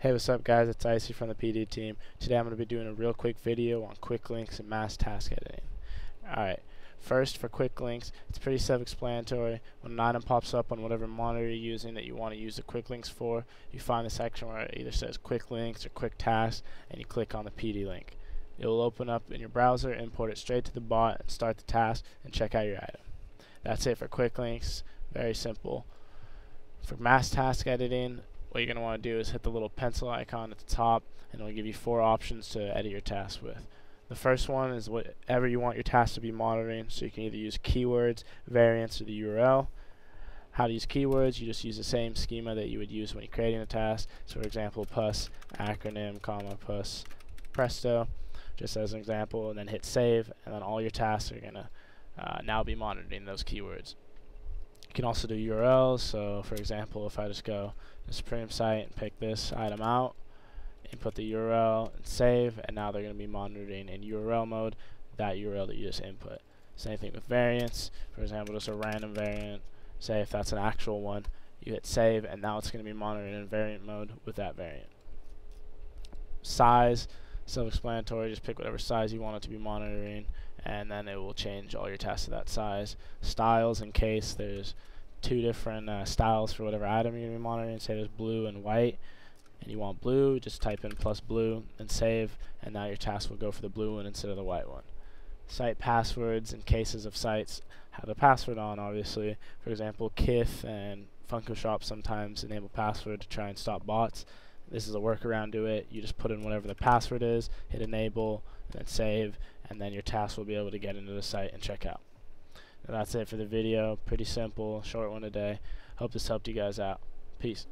Hey, what's up guys, it's Icee from the PD team. Today I'm going to be doing a real quick video on quick links and mass task editing. Alright, first for quick links, it's pretty self-explanatory. When an item pops up on whatever monitor you're using that you want to use the quick links for, you find the section where it either says quick links or quick tasks, and you click on the PD link. It will open up in your browser, import it straight to the bot, and start the task and check out your item. That's it for quick links, very simple. For mass task editing, what you're going to want to do is hit the little pencil icon at the top, and it'll give you 4 options to edit your task with. The first one is whatever you want your task to be monitoring, so you can either use keywords, variants, or the URL. How to use keywords, you just use the same schema that you would use when you're creating a task. So for example, plus acronym, comma, plus presto, just as an example, and then hit save, and then all your tasks are going to now be monitoring those keywords. You can also do URLs, so for example, if I just go to the Supreme site and pick this item out, input the URL and save, and now they're going to be monitoring in URL mode that URL that you just input. Same thing with variants, for example, just a random variant, say if that's an actual one, you hit save, and now it's going to be monitoring in variant mode with that variant. Size, self-explanatory, just pick whatever size you want it to be monitoring, and then it will change all your tasks to that size. Styles, in case there's 2 different styles for whatever item you're going to be monitoring, say there's blue and white, and you want blue, just type in plus blue and save, and now your task will go for the blue one instead of the white one. Site passwords, in cases of sites have a password on, obviously. For example, Kith and Funko Shop sometimes enable password to try and stop bots. This is a workaround to it. You just put in whatever the password is, hit enable, and then save, and then your task will be able to get into the site and check out. Now that's it for the video. Pretty simple, short one today. Hope this helped you guys out. Peace.